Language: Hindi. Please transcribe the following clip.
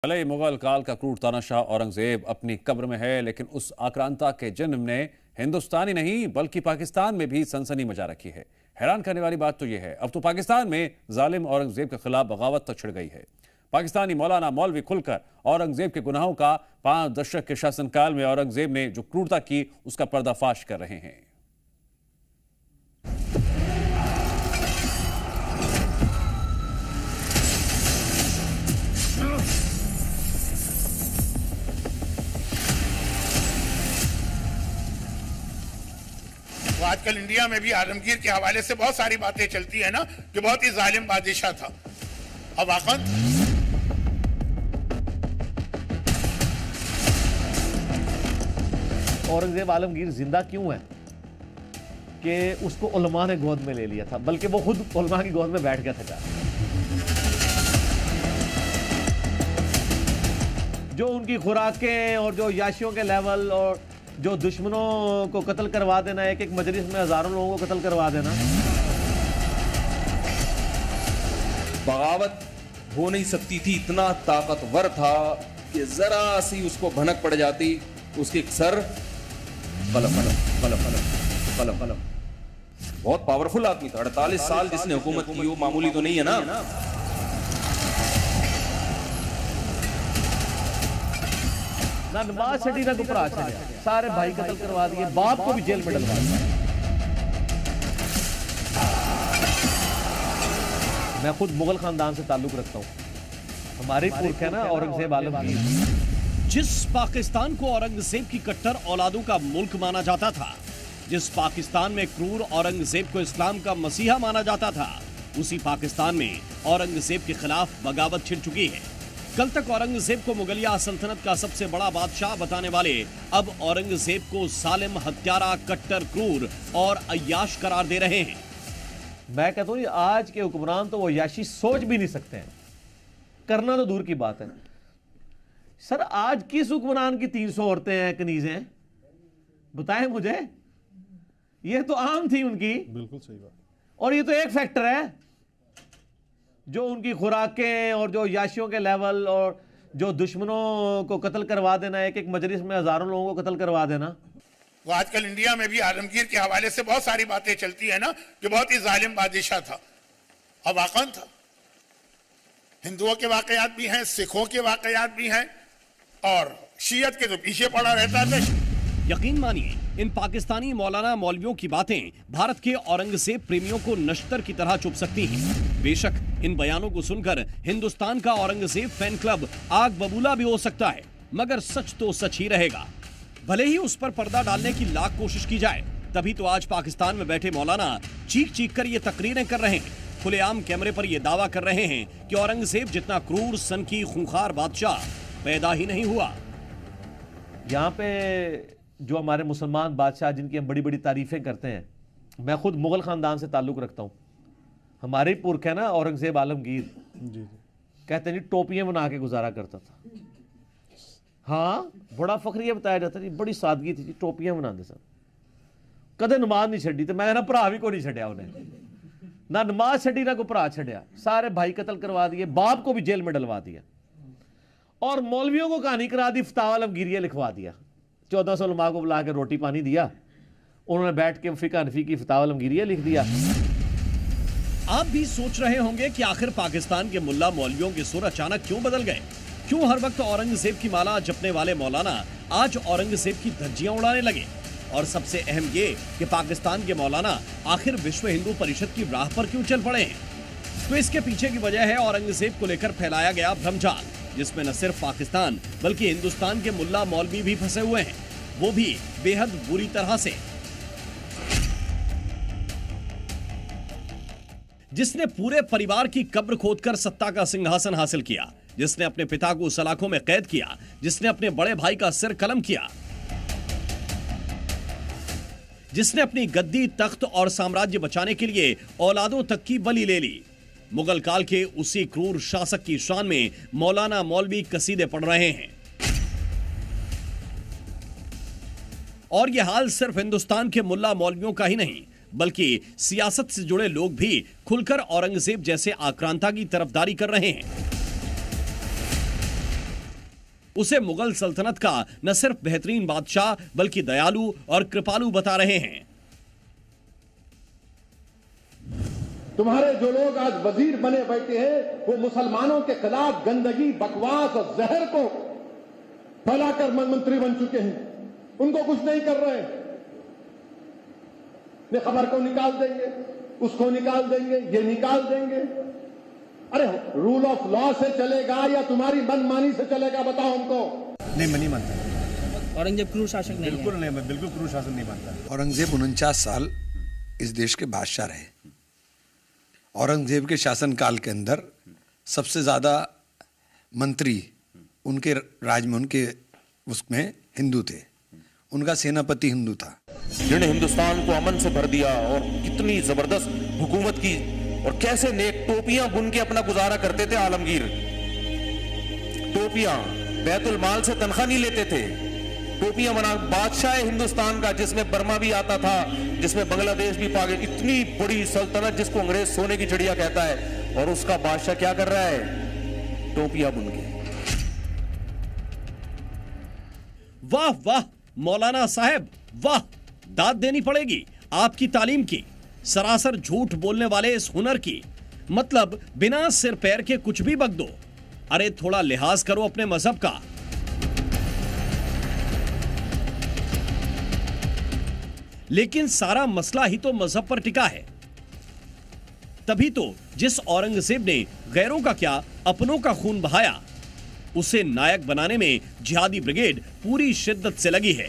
भले मुगल काल का क्रूर तानाशाह औरंगजेब अपनी कब्र में है, लेकिन उस आक्रांता के जन्म ने हिंदुस्तान ही नहीं बल्कि पाकिस्तान में भी सनसनी मचा रखी है। हैरान करने वाली बात तो यह है, अब तो पाकिस्तान में जालिम औरंगजेब के खिलाफ बगावत तक छिड़ गई है। पाकिस्तानी मौलाना मौलवी खुलकर औरंगजेब के गुनाहों का 5 दशक के शासनकाल में औरंगजेब ने जो क्रूरता की उसका पर्दाफाश कर रहे हैं। तो आजकल इंडिया में भी आलमगीर के हवाले से बहुत सारी बातें चलती है ना कि बहुत ही जालिम बादशाह था। अब आखिर औरंगजेब आलमगीर जिंदा क्यों है कि उसको उलमा ने गोद में ले लिया था, बल्कि वो खुद उलमा की गोद में बैठ गया था। जो उनकी खुराकें और जो याशियों के लेवल और जो दुश्मनों को कत्ल करवा देना, एक एक मजलिस में हजारों लोगों को कत्ल करवा देना। बगावत हो नहीं सकती थी, इतना ताकतवर था कि जरा सी उसको भनक पड़ जाती, उसके सर कलम कलम कलम कलम कलम कलम। बहुत पावरफुल आदमी था। 48 साल जिसने हुकूमत की, वो मामूली तो नहीं है ना। ना नमाज छड़ी ना गुपरा छड़िया, सारे भाई कत्ल करवा दिए, बाप को भी जेल में डलवा दिया। मैं खुद मुगल खानदान से ताल्लुक रखता हूँ। हमारे पुरख है ना औरंगजेब आलमगीर। जिस पाकिस्तान को औरंगजेब की कट्टर औलादों का मुल्क माना जाता था, जिस पाकिस्तान में क्रूर औरंगजेब को इस्लाम का मसीहा माना जाता था, उसी पाकिस्तान में औरंगजेब के खिलाफ बगावत छिड़ चुकी है। कल तक औरंगजेब को मुगलिया सल्तनत का सबसे बड़ा बादशाह बताने वाले अब औरंगजेब को जालिम, हत्यारा, कट्टर, क्रूर और अय्याश करार दे रहे हैं। मैं कहता हूँ आज के हुक्मरान तो वो अय्याशी सोच भी नहीं सकते हैं, करना तो दूर की बात है। सर आज किस हुक्मरान की 300 औरतें हैं, कनीजें हैं? बताएं मुझे। ये तो आम थी उनकी। बिल्कुल सही बात। और ये तो एक फैक्टर है, जो उनकी खुराकें और जो याशियों के लेवल और जो दुश्मनों को कत्ल करवा देना, एक एक मजलिस में हजारों लोगों को कत्ल करवा देना। तो आजकल इंडिया में भी आलमगीर के हवाले से बहुत सारी बातें चलती है ना कि बहुत ही जालिम बादशाह था। अब आखिर था, हिंदुओं के वाकयात भी हैं, सिखों के वाकयात भी हैं और शियत के तो पीछे पड़ा रहता था। यकीन मानिए, इन पाकिस्तानी मौलाना मौलवियों की बातें भारत के औरंगजेब प्रेमियों को नश्तर की तरह चुभ सकती हैं। बेशक इन बयानों को सुनकर हिंदुस्तान का औरंगजेब फैन क्लब आग बबूला भी हो सकता है, मगर सच तो सच ही रहेगा। भले ही उस पर पर्दा डालने की लाख कोशिश की जाए, तभी तो आज पाकिस्तान में बैठे मौलाना चीख चीख कर ये तकरीरें कर रहे हैं, खुलेआम कैमरे पर यह दावा कर रहे हैं कि औरंगजेब जितना क्रूर, सनकी, खूंखार बादशाह पैदा ही नहीं हुआ। यहाँ पे जो हमारे मुसलमान बादशाह जिनकी हम बड़ी बड़ी तारीफें करते हैं, मैं खुद मुगल खानदान से ताल्लुक रखता हूँ। हमारे पुरख है ना औरंगजेब आलमगीर, कहते हैं जी टोपियां बना के गुजारा करता था। हाँ, बड़ा फखरिया बताया जाता जी, बड़ी सादगी थी जी, टोपियां बनाते सर। कदे नमाज नहीं छड़ी, तो मैं ना भरा भी को नहीं छड़िया उन्हें, ना नमाज छड़ी ना को भरा छड़िया, सारे भाई कत्ल करवा दिए, बाप को भी जेल में डलवा दिया और मौलवियों को कहानी करा दी, फतावा आलमगीरिया लिखवा दिया। 1400 उलमा को बुला के रोटी पानी दिया, उन्होंने बैठ के फिक़ह हनफी की फतावा आलमगीरिया लिख दिया। आप भी सोच रहे होंगे कि आखिर पाकिस्तान के मुल्ला मौलवियों के सुर अचानक क्यों बदल गए? क्यों हर वक्त औरंगजेब की माला जपने वाले मौलाना आज औरंगजेब की धज्जियां उड़ाने लगे? और सबसे अहम ये कि पाकिस्तान के मौलाना आखिर विश्व हिंदू परिषद की राह पर क्यों चल पड़े हैं? तो इसके पीछे की वजह है औरंगजेब को लेकर फैलाया गया भ्रमजाल, जिसमें न सिर्फ पाकिस्तान बल्कि हिंदुस्तान के मुल्ला मौलवी भी फंसे हुए हैं, वो भी बेहद बुरी तरह से। जिसने पूरे परिवार की कब्र खोदकर सत्ता का सिंहासन हासिल किया, जिसने अपने पिता को सलाखों में कैद किया, जिसने अपने बड़े भाई का सिर कलम किया, जिसने अपनी गद्दी, तख्त और साम्राज्य बचाने के लिए औलादों तक की बलि ले ली। मुगल काल के उसी क्रूर शासक की शान में मौलाना मौलवी कसीदे पढ़ रहे हैं। और यह हाल सिर्फ हिंदुस्तान के मुल्ला मौलवियों का ही नहीं, बल्कि सियासत से जुड़े लोग भी खुलकर औरंगजेब जैसे आक्रांता की तरफदारी कर रहे हैं। उसे मुगल सल्तनत का न सिर्फ बेहतरीन बादशाह बल्कि दयालु और कृपालु बता रहे हैं। तुम्हारे जो लोग आज वजीर बने बैठे हैं वो मुसलमानों के खिलाफ गंदगी, बकवास और जहर को फैलाकर मंत्री बन चुके हैं। उनको कुछ नहीं कर रहे हैं। ये खबर को निकाल देंगे, उसको निकाल देंगे, ये निकाल देंगे। अरे रूल ऑफ लॉ से चलेगा या तुम्हारी मनमानी से चलेगा, बताओ हमको। नहीं, मैं नहीं मानता। औरंगजेब क्रूर शासक नहीं बिल्कुल नहीं, मैं बिल्कुल क्रूर शासन नहीं मानता। औरंगजेब 49 साल इस देश के बादशाह रहे। औरंगजेब के शासनकाल के अंदर सबसे ज्यादा मंत्री उनके राज में, उनके उसमें हिंदू थे। उनका सेनापति हिंदू था। जिन्होंने हिंदुस्तान को अमन से भर दिया और कितनी जबरदस्त हुकूमत की, और कैसे नेक टोपियां बुन के अपना गुजारा करते थे आलमगीर। टोपियां बैतुल माल से तनख्वाह नहीं लेते थे, टोपियां बना। बादशाह हिंदुस्तान का, जिसमें बर्मा भी आता था, जिसमें बांग्लादेश भी पागे, इतनी बड़ी सल्तनत जिसको अंग्रेज सोने की चिड़िया कहता है, और उसका बादशाह क्या कर रहा है? टोपियां बुन के। वाह वाह मौलाना साहब, वाह, दाद देनी पड़ेगी आपकी तालीम की, सरासर झूठ बोलने वाले इस हुनर की। मतलब बिना सिर पैर के कुछ भी बक दो। अरे थोड़ा लिहाज करो अपने मजहब का। लेकिन सारा मसला ही तो मजहब पर टिका है। तभी तो जिस औरंगजेब ने गैरों का क्या अपनों का खून बहाया, उसे नायक बनाने में जिहादी ब्रिगेड पूरी शिद्दत से लगी है।